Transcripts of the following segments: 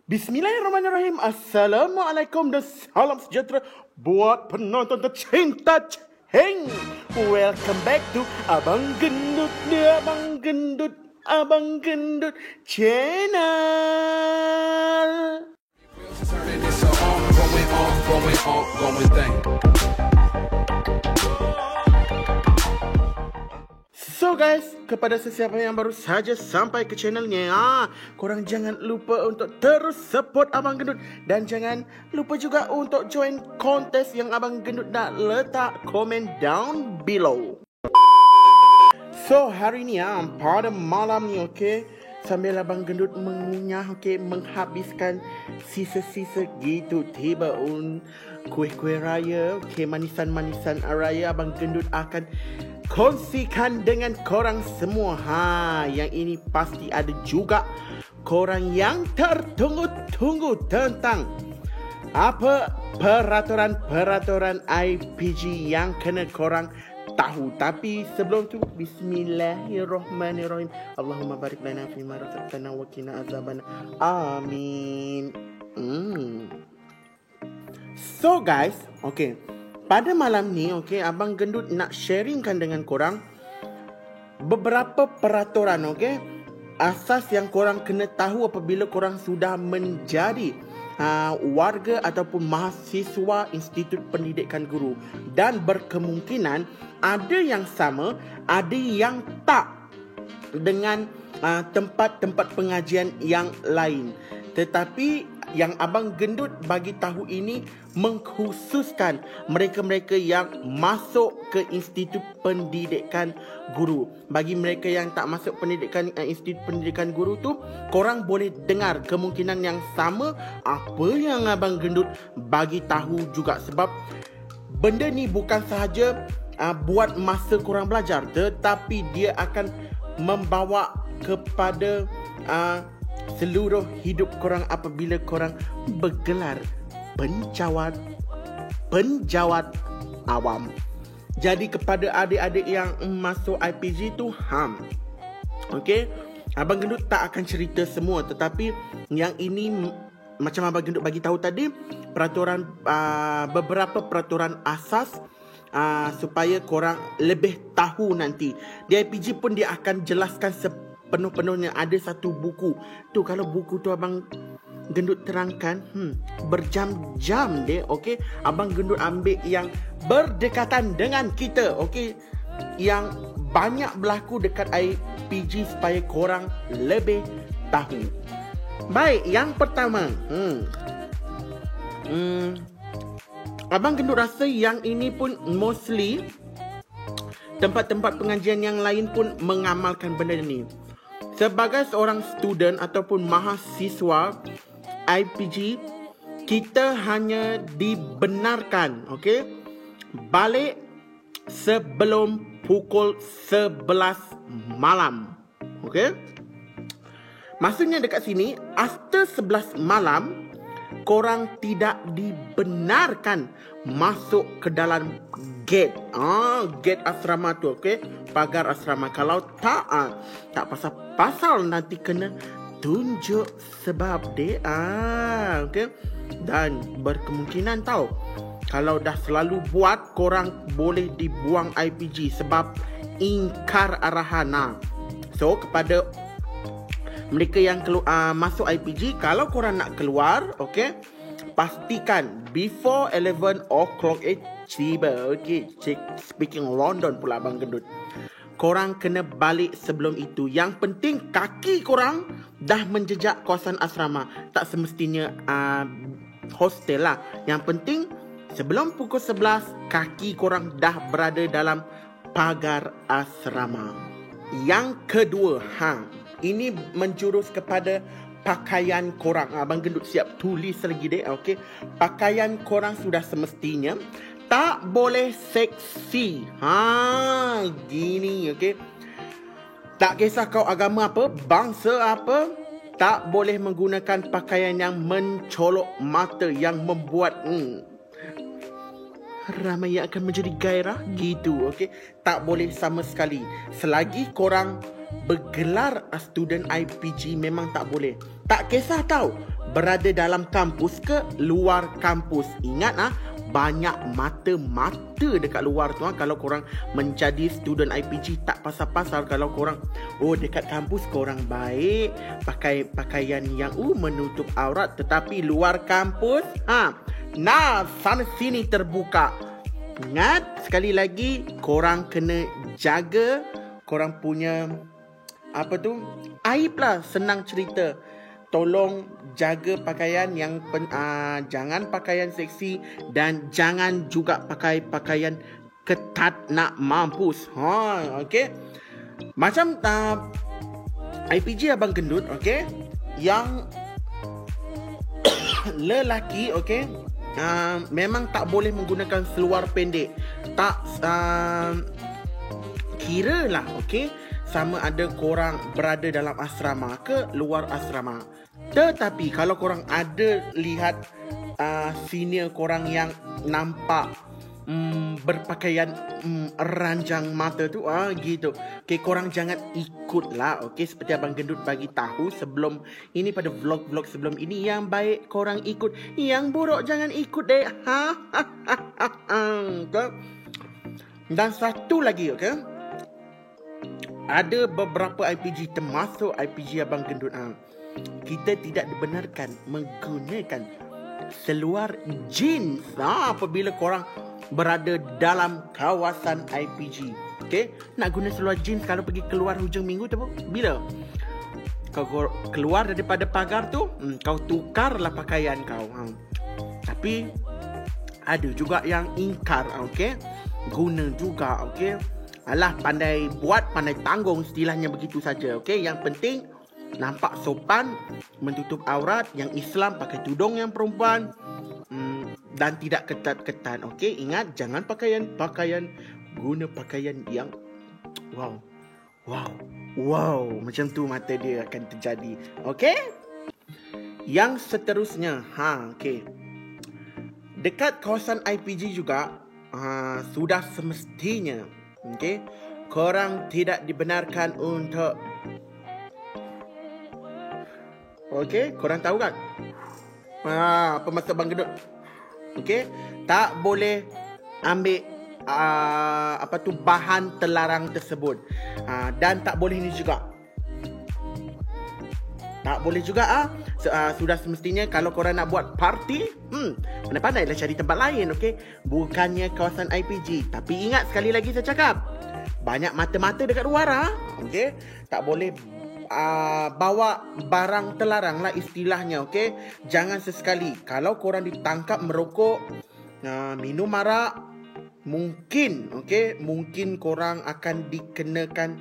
Bismillahirrahmanirrahim. Assalamualaikum dan salam sejahtera buat penonton tercinta Heng. Welcome back to Abang Gendut channel. Turning this on, going thing. So guys, kepada sesiapa yang baru saja sampai ke channelnya, korang jangan lupa untuk terus support Abang Gendut. Dan jangan lupa juga untuk join kontes yang Abang Gendut dah letak komen down below. So hari ni pada malam ni, sambil Abang Gendut mengunyah, menghabiskan sisa-sisa gitu tiba kuih-kuih raya, manisan-manisan raya, Abang Gendut akan kongsikan dengan korang semua. Yang ini pasti ada juga korang yang tertunggu-tunggu tentang apa peraturan IPG yang kena korang tahu. Tapi sebelum tu, bismillahirrahmanirrahim. Allahumma barik lana fima razaqtana wa qina azaban. Amin. So guys, pada malam ni, Abang Gendut nak sharingkan dengan korang beberapa peraturan, asas yang korang kena tahu apabila korang sudah menjadi warga ataupun mahasiswa Institut Pendidikan Guru. Dan berkemungkinan ada yang sama, ada yang tak dengan tempat-tempat pengajian yang lain. Tetapi yang Abang Gendut bagi tahu ini mengkhususkan mereka-mereka yang masuk ke Institut Pendidikan Guru. Bagi mereka yang tak masuk Institut Pendidikan Guru tu, korang boleh dengar kemungkinan yang sama apa yang Abang Gendut bagi tahu juga. Sebab benda ni bukan sahaja buat masa korang belajar, tetapi dia akan membawa kepada seluruh hidup korang apabila korang bergelar penjawat awam. Jadi kepada adik-adik yang masuk IPG tu, Abang Gendut tak akan cerita semua, tetapi yang ini macam Abang Gendut bagi tahu tadi, beberapa peraturan asas supaya korang lebih tahu nanti. Di IPG pun dia akan jelaskan penuh-penuhnya. Ada satu buku tu, kalau buku tu Abang Gendut terangkan berjam-jam deh. Abang Gendut ambil yang berdekatan dengan kita, yang banyak berlaku dekat IPG supaya korang lebih tahu. Baik, yang pertama, Abang Gendut rasa yang ini pun mostly tempat-tempat pengajian yang lain pun mengamalkan benda ni. Sebagai seorang student ataupun mahasiswa IPG, kita hanya dibenarkan balik sebelum pukul 11 malam. Maksudnya dekat sini, after 11 malam, korang tidak dibenarkan masuk ke dalam gate asrama tu, pagar asrama. Kalau tak pasal nanti kena tunjuk sebab dia dan berkemungkinan kalau dah selalu buat, korang boleh dibuang IPG sebab ingkar arahan. So kepada mereka yang masuk IPG, kalau korang nak keluar, pastikan before 11 o'clock tiba. Speaking London pula Abang Gendut. Korang kena balik sebelum itu. Yang penting kaki korang dah menjejak kawasan asrama. Tak semestinya hostel lah. Yang penting sebelum pukul 11, kaki korang dah berada dalam pagar asrama. Yang kedua, ini menjurus kepada pakaian korang. Abang Gendut siap tulis lagi deh. Pakaian korang sudah semestinya tak boleh seksi. Gini, tak kisah kau agama apa, bangsa apa, tak boleh menggunakan pakaian yang mencolok mata, yang membuat ramai yang akan menjadi gairah gitu. Tak boleh sama sekali. Selagi korang bergelar student IPG, memang tak boleh. Tak kisah berada dalam kampus ke luar kampus. Ingat banyak mata-mata dekat luar tu kalau korang menjadi student IPG, tak pasal-pasal kalau korang dekat kampus korang baik pakai pakaian yang menutup aurat, tetapi luar kampus sana sini terbuka. Ingat sekali lagi, korang kena jaga korang punya aib lah, senang cerita. Tolong jaga pakaian yang jangan pakaian seksi dan jangan juga pakai pakaian ketat nak mampus. Okey. Macam IPG Abang Gendut, okey, yang lelaki, okey, memang tak boleh menggunakan seluar pendek. Tak kira lah, okey, sama ada korang berada dalam asrama ke luar asrama. Tetapi kalau korang ada lihat senior korang yang nampak berpakaian ranjang mata tu gitu, okay, korang jangan ikut lah. Okay, seperti Abang Gendut bagi tahu sebelum ini, pada vlog-vlog sebelum ini, yang baik korang ikut, yang buruk jangan ikut deh. Okay? Dan satu lagi, okay, ada beberapa IPG termasuk IPG Abang Gendut, kita tidak dibenarkan menggunakan seluar jeans apabila korang berada dalam kawasan IPG. Okay? Nak guna seluar jeans kalau pergi keluar hujung minggu tu bila? Kau keluar daripada pagar tu, kau tukarlah pakaian kau. Tapi ada juga yang ingkar, okay? Guna juga, okay? Alah, pandai buat, pandai tanggung, istilahnya begitu saja. Okay? Yang penting nampak sopan, menutup aurat. Yang Islam pakai tudung yang perempuan, dan tidak ketat-ketat. Okey, ingat, jangan pakaian guna pakaian yang wow, macam tu mata dia akan terjadi. Okey? Yang seterusnya, okey. Dekat kawasan IPG juga sudah semestinya, okey, korang tidak dibenarkan untuk, okey, korang tahu kan? Apa maksud Abang Gendut? Okey, tak boleh ambil bahan terlarang tersebut. Dan tak boleh ni juga. Tak boleh juga sudah semestinya kalau korang nak buat party, pandai-pandailah cari tempat lain, okey? Bukannya kawasan IPG. Tapi ingat, sekali lagi saya cakap, banyak mata-mata dekat luar, okey? Tak boleh bawa barang terlarang lah istilahnya, okey? Jangan sesekali. Kalau korang ditangkap merokok, minum arak, mungkin, okey, mungkin korang akan dikenakan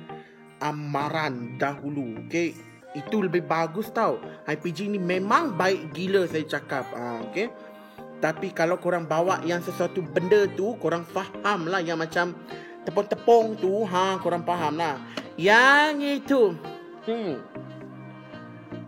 amaran dahulu, okey? Itu lebih bagus tau. IPG ni memang baik gila saya cakap, okey? Tapi kalau korang bawa yang sesuatu benda tu, korang faham lah, yang macam tepung-tepung tu, korang faham lah. Yang itu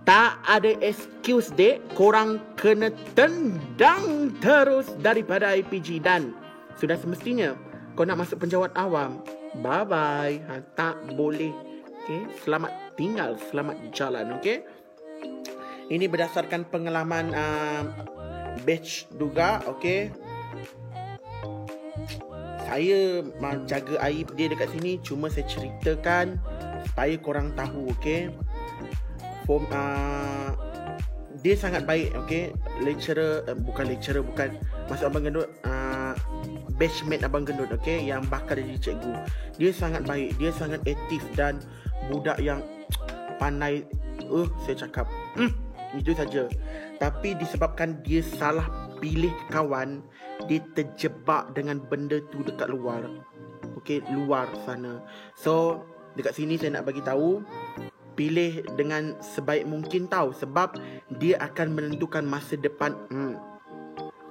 tak ada excuse dek, korang kena tendang terus daripada IPG. Dan sudah semestinya kau nak masuk penjawat awam, bye bye, tak boleh. Okay? Selamat tinggal, selamat jalan. Okay? Ini berdasarkan pengalaman batch juga. Okay? Saya jaga aib dia dekat sini, cuma saya ceritakan supaya korang tahu, okey. Dia sangat baik, okey. Bukan maksud Abang Gendut, batchmate Abang Gendut, okey, yang bakal jadi cikgu. Dia sangat baik, dia sangat aktif dan budak yang pandai. Saya cakap, itu saja. Tapi disebabkan dia salah pilih kawan, dia terjebak dengan benda tu dekat luar. Okey, luar sana. So dekat sini saya nak bagi tahu, pilih dengan sebaik mungkin tahu, sebab dia akan menentukan masa depan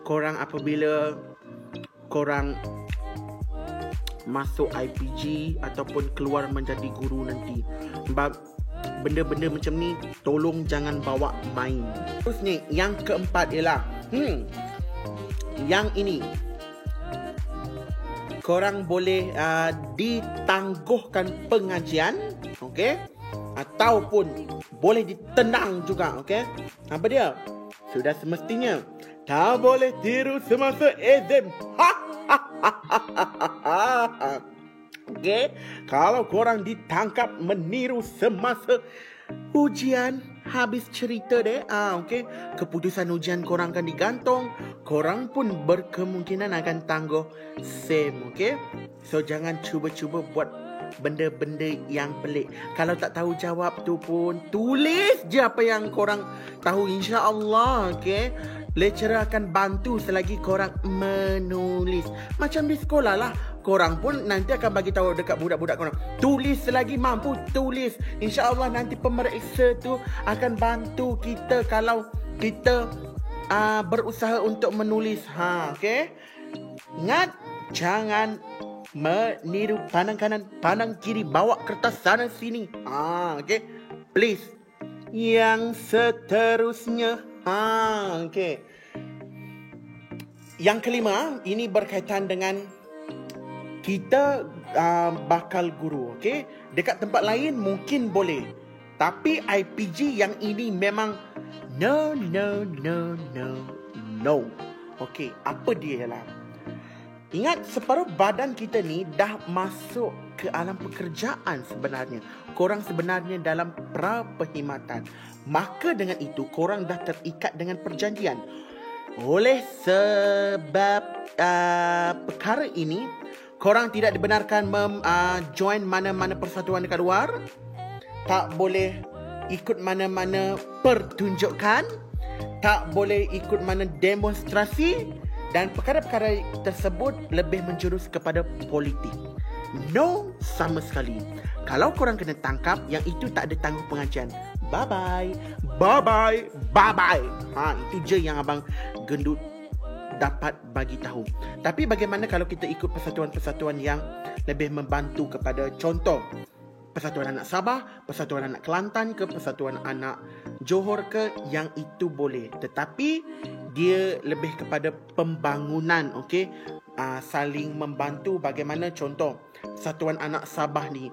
korang apabila korang masuk IPG ataupun keluar menjadi guru nanti. Sebab benda-benda macam ni tolong jangan bawa main. Terus ni yang keempat ialah yang ini, korang boleh ditangguhkan pengajian, okey, ataupun boleh ditendang juga, okey. Apa dia? sudah semestinya tak boleh tiru semasa exam. Okey, kalau korang ditangkap meniru semasa ujian, habis cerita deh. Okey, keputusan ujian korang akan digantung. Korang pun berkemungkinan akan tangguh SEM. Okey, so jangan cuba-cuba buat benda-benda yang pelik. Kalau tak tahu jawab tu pun tulis je apa yang korang tahu, insya-Allah. Okey, lecturer akan bantu selagi korang menulis. Macam di sekolah lah, korang pun nanti akan bagi tahu dekat budak-budak korang, tulis selagi mampu, tulis. InsyaAllah nanti pemeriksa tu akan bantu kita kalau kita berusaha untuk menulis. Okay? Ingat, jangan meniru pandang kanan, pandang kiri, bawa kertas sana sini. Okay? Please. Yang seterusnya, okay. Yang kelima, ini berkaitan dengan kita bakal guru. Okay? Dekat tempat lain mungkin boleh, tapi IPG yang ini memang no. Okay, apa dia lah? Ingat, separuh badan kita ni dah masuk ke alam pekerjaan sebenarnya. Korang sebenarnya dalam pra-perkhidmatan. Maka dengan itu, korang dah terikat dengan perjanjian. Oleh sebab perkara ini, korang tidak dibenarkan join mana-mana persatuan dekat luar. Tak boleh ikut mana-mana pertunjukan. Tak boleh ikut mana demonstrasi. Dan perkara-perkara tersebut lebih menjurus kepada politik. No, sama sekali. Kalau korang kena tangkap, yang itu tak ada tangguh pengajian. Bye-bye. Bye-bye. Bye-bye. Itu je yang abang gendut dapat bagi tahu. Tapi bagaimana kalau kita ikut persatuan-persatuan yang lebih membantu kepada, contoh Persatuan Anak Sabah, Persatuan Anak Kelantan ke, Persatuan Anak Johor ke, yang itu boleh. Tetapi dia lebih kepada pembangunan, okey? Saling membantu. Bagaimana contoh Persatuan Anak Sabah ni,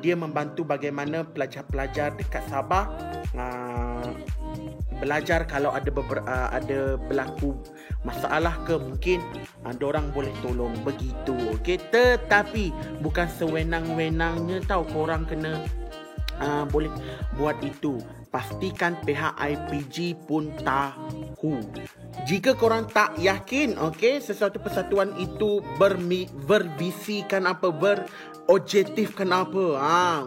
dia membantu bagaimana pelajar-pelajar dekat Sabah belajar kalau ada berlaku masalah ke, mungkin dorang boleh tolong begitu. Okey, tetapi bukan sewenang-wenangnya tahu korang kena boleh buat itu. Pastikan pihak IPG pun tahu. Jika korang tak yakin, okey, sesuatu persatuan itu berbisikan apa, berobjektifkan apa,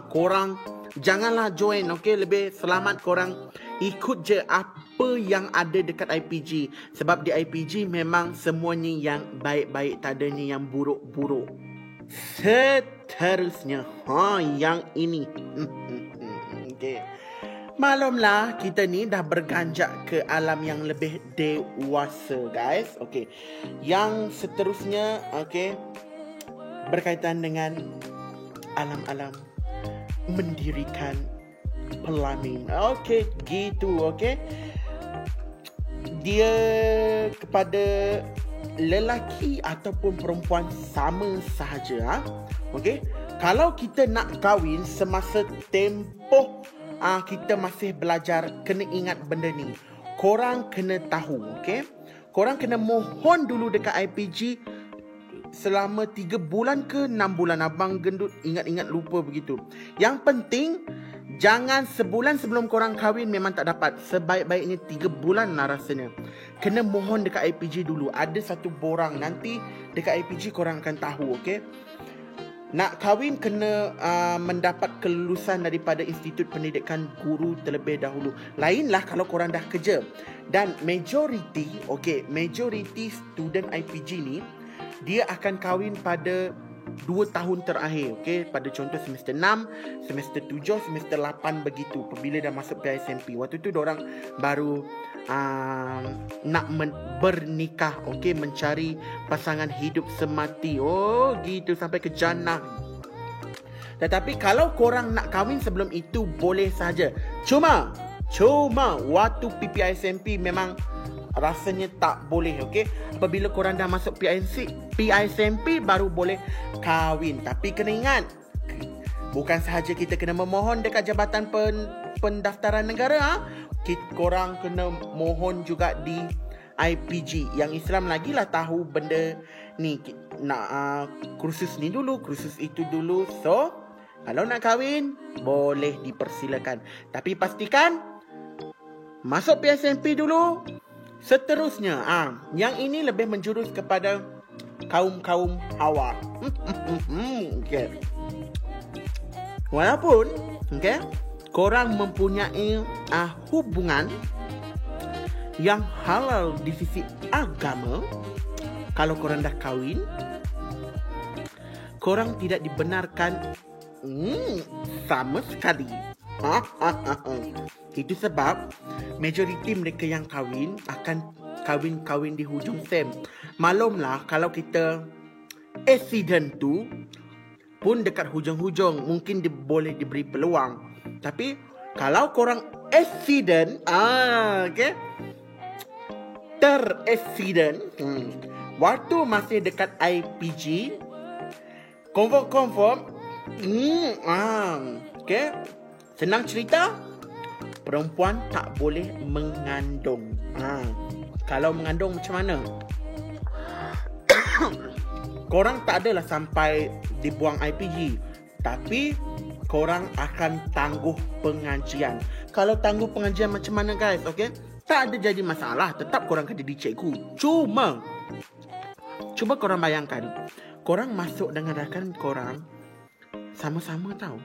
korang janganlah join. Okey, lebih selamat korang ikut je apa yang ada dekat IPG. Sebab di IPG memang semuanya yang baik-baik, tak adanya yang buruk-buruk. Seterusnya, yang ini. Okey. Maklumlah, kita ni dah berganjak ke alam yang lebih dewasa, guys. Okey. Yang seterusnya, okey, berkaitan dengan alam-alam mendirikan pelamin. Okey, gitu. Okey. Dia kepada lelaki ataupun perempuan sama sahaja. Okey. Kalau kita nak kahwin semasa tempoh kita masih belajar, kena ingat benda ni. Korang kena tahu, okey? Korang kena mohon dulu dekat IPG selama 3 bulan ke 6 bulan. Abang gendut ingat-ingat lupa begitu. Yang penting, jangan sebulan sebelum korang kahwin memang tak dapat. Sebaik-baiknya 3 bulan lah rasanya. Kena mohon dekat IPG dulu. Ada satu borang. Nanti dekat IPG korang akan tahu, okey? Nak kahwin kena mendapat kelulusan daripada Institut Pendidikan Guru terlebih dahulu. Lainlah kalau korang dah kerja. Dan majoriti student IPG ni, dia akan kahwin pada 2 tahun terakhir. Okay? Pada contoh semester 6, semester 7, semester 8 begitu. Apabila dah masuk PISMP. Waktu tu diorang baru nak bernikah. Okay? Mencari pasangan hidup semati. Oh gitu, sampai ke jannah. Tetapi kalau korang nak kahwin sebelum itu, boleh saja. Cuma waktu PPISMP memang rasanya tak boleh. Okay? Apabila korang dah masuk PISMP baru boleh kahwin. Tapi kena ingat, bukan sahaja kita kena memohon dekat Jabatan Pendaftaran Negara. korang kena mohon juga di IPG. Yang Islam lagi lah tahu benda ni, nak kursus ni dulu, kursus itu dulu. So kalau nak kahwin boleh dipersilakan, tapi pastikan masuk PSMP dulu. Seterusnya yang ini lebih menjurus kepada kaum-kaum hawa. Okay. Walaupun korang mempunyai hubungan yang halal di sisi agama, kalau korang dah kahwin, korang tidak dibenarkan sama sekali. Itu sebab majoriti mereka yang kahwin akan kahwin di hujung sem. Maklumlah kalau kita accident tu pun dekat hujung-hujung, mungkin boleh diberi peluang. Tapi kalau korang accident, ter-accident, waktu masih dekat IPG, confirm, senang cerita, perempuan tak boleh mengandung. Kalau mengandung macam mana? Korang tak adalah sampai dibuang IPG, tapi korang akan tangguh pengajian. Kalau tangguh pengajian macam mana guys? Tak ada jadi masalah, tetap korang kena dicikgu. Cuma korang bayangkan, korang masuk dengan rakan korang sama-sama tahu,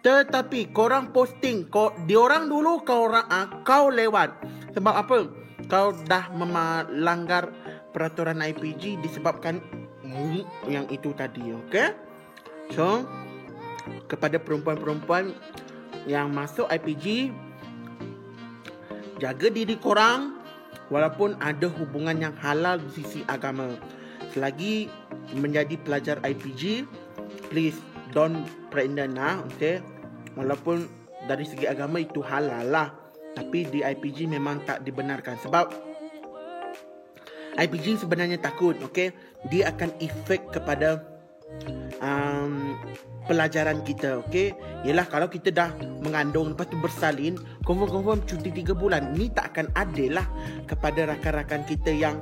tetapi korang posting diorang dulu, kau lewat. Sebab apa? Kau dah melanggar peraturan IPG disebabkan yang itu tadi. So kepada perempuan-perempuan yang masuk IPG, jaga diri korang. Walaupun ada hubungan yang halal di sisi agama, selagi menjadi pelajar IPG, please don't pregnant Walaupun dari segi agama itu halal lah, tapi di IPG memang tak dibenarkan. Sebab IPG sebenarnya takut, dia akan efek kepada pelajaran kita. Yelah, kalau kita dah mengandung lepas tu bersalin, confirm cuti 3 bulan, ni tak akan adil lah kepada rakan-rakan kita yang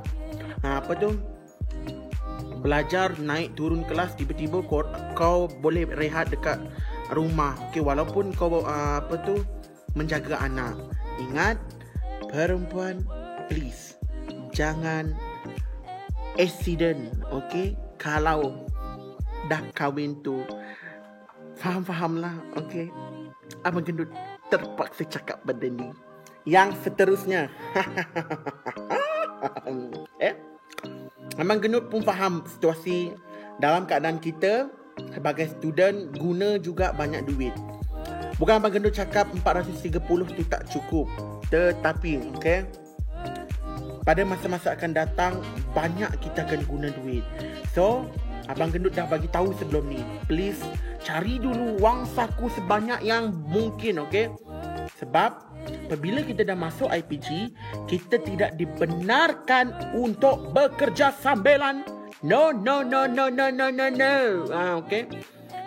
belajar naik turun kelas, tiba-tiba kau boleh rehat dekat rumah. Walaupun kau menjaga anak. Ingat, perempuan, please jangan accident. Kalau dah kahwin tu, faham-fahamlah. Abang Gendut terpaksa cakap benda ni. Yang seterusnya, Abang Gendut pun faham situasi dalam keadaan kita sebagai student guna juga banyak duit. Bukan Abang Gendut cakap 430 tu tak cukup, tetapi pada masa-masa akan datang banyak kita akan guna duit. So Abang Gendut dah bagi tahu sebelum ni, please cari dulu wang saku sebanyak yang mungkin. Sebab apabila kita dah masuk IPG, kita tidak dibenarkan untuk bekerja sambilan. No.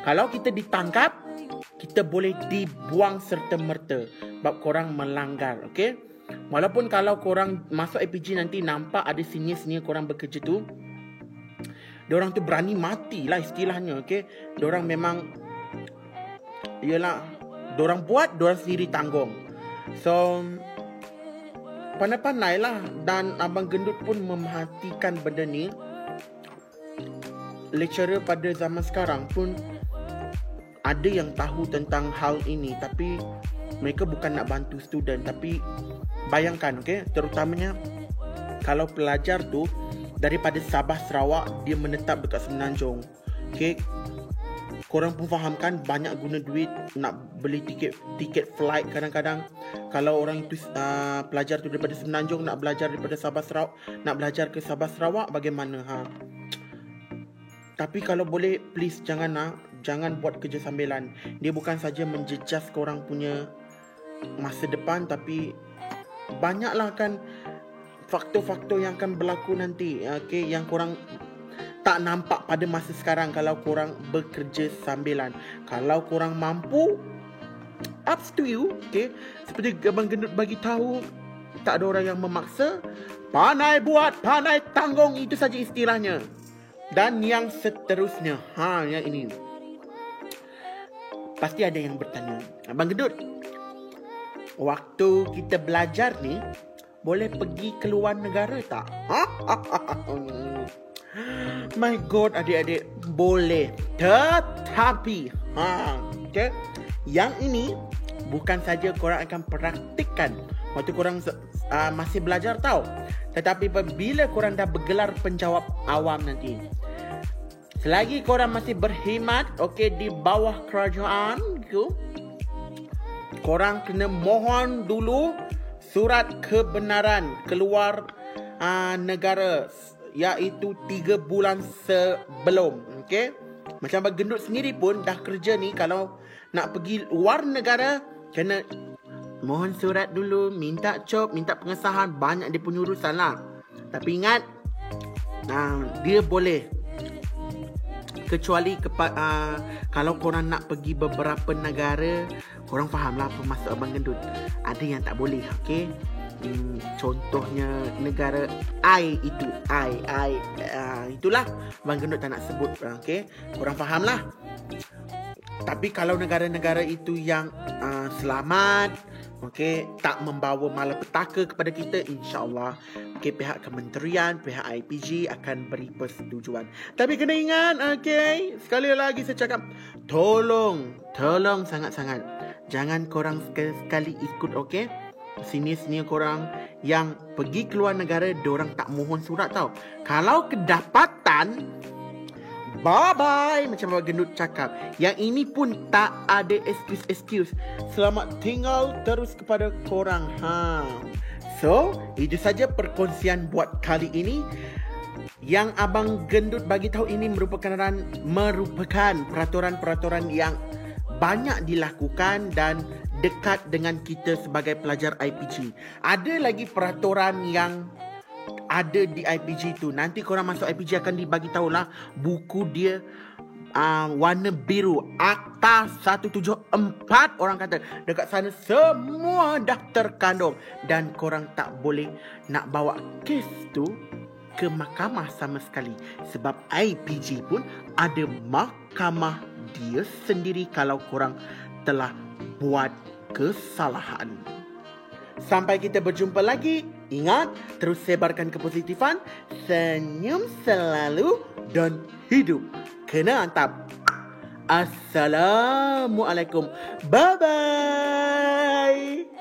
Kalau kita ditangkap, kita boleh dibuang serta-merta sebab korang melanggar. Walaupun kalau korang masuk IPG nanti nampak ada senior-senior korang bekerja tu, diorang tu berani mati lah istilahnya. Diorang memang, yelah, diorang buat, diorang sendiri tanggung. So pandai-pandai lah. Dan Abang Gendut pun memerhatikan benda ni. Lecturer pada zaman sekarang pun ada yang tahu tentang hal ini, tapi mereka bukan nak bantu student. Tapi bayangkan, terutamanya kalau pelajar tu daripada Sabah Sarawak, dia menetap dekat Semenanjung. Korang pun faham kan, banyak guna duit nak beli tiket flight. Kadang-kadang kalau orang tu pelajar tu daripada Semenanjung nak belajar daripada Sabah Sarawak, nak belajar ke Sabah Sarawak, bagaimana? Tapi kalau boleh, please jangan buat kerja sambilan. Dia bukan saja menjejas korang punya masa depan, tapi banyaklah kan faktor-faktor yang akan berlaku nanti, yang korang tak nampak pada masa sekarang kalau korang bekerja sambilan. Kalau korang mampu, up to you. Okay, seperti Abang Gendut bagi tahu, tak ada orang yang memaksa. Pandai buat, pandai tanggung, itu saja istilahnya. Dan yang seterusnya, yang ini. Pasti ada yang bertanya, Abang Gendut, waktu kita belajar ni, boleh pergi keluar negara tak? My God, adik-adik, boleh. Tetapi, okay, yang ini bukan saja korang akan praktikkan waktu korang masih belajar tau. Tetapi apabila korang dah bergelar penjawab awam nanti, selagi korang masih berkhidmat, okay, di bawah kerajaan, gitu, korang kena mohon dulu surat kebenaran keluar negara, iaitu 3 bulan sebelum. Okay, macam Abang Gendut sendiri pun dah kerja ni, kalau nak pergi luar negara, kena mohon surat dulu, minta cop, minta pengesahan, banyak dia punya urusan lah. Tapi ingat, dia boleh, kecuali kalau korang nak pergi beberapa negara, korang faham lah apa maksud Abang Gendut. Ada yang tak boleh, okay? Contohnya negara I itu, itulah Abang Gendut tak nak sebut, okay? Korang faham lah. Tapi kalau negara-negara itu yang selamat, okay, tak membawa malapetaka kepada kita, insyaAllah, okay, pihak kementerian, pihak IPG akan beri persetujuan. Tapi kena ingat, okay, sekali lagi saya cakap, tolong sangat-sangat, jangan korang sekali-sekali ikut, okay, sini-sini korang yang pergi keluar negara, diorang tak mohon surat tau. Kalau kedapatan, bye-bye, macam Abang Gendut cakap. Yang ini pun tak ada excuse. Selamat tinggal terus kepada korang. So, itu saja perkongsian buat kali ini. Yang Abang Gendut bagi tahu ini merupakan peraturan-peraturan yang banyak dilakukan dan dekat dengan kita sebagai pelajar IPG. Ada lagi peraturan yang ada di IPG tu. Nanti korang masuk IPG akan dibagi tahulah buku dia warna biru, Akta 174, orang kata dekat sana semua dah terkandung, dan korang tak boleh nak bawa kes tu ke mahkamah sama sekali, sebab IPG pun ada mahkamah dia sendiri kalau korang telah buat kesalahan. Sampai kita berjumpa lagi, ingat, terus sebarkan kepositifan, senyum selalu dan hidup kena antap. Assalamualaikum. Bye-bye.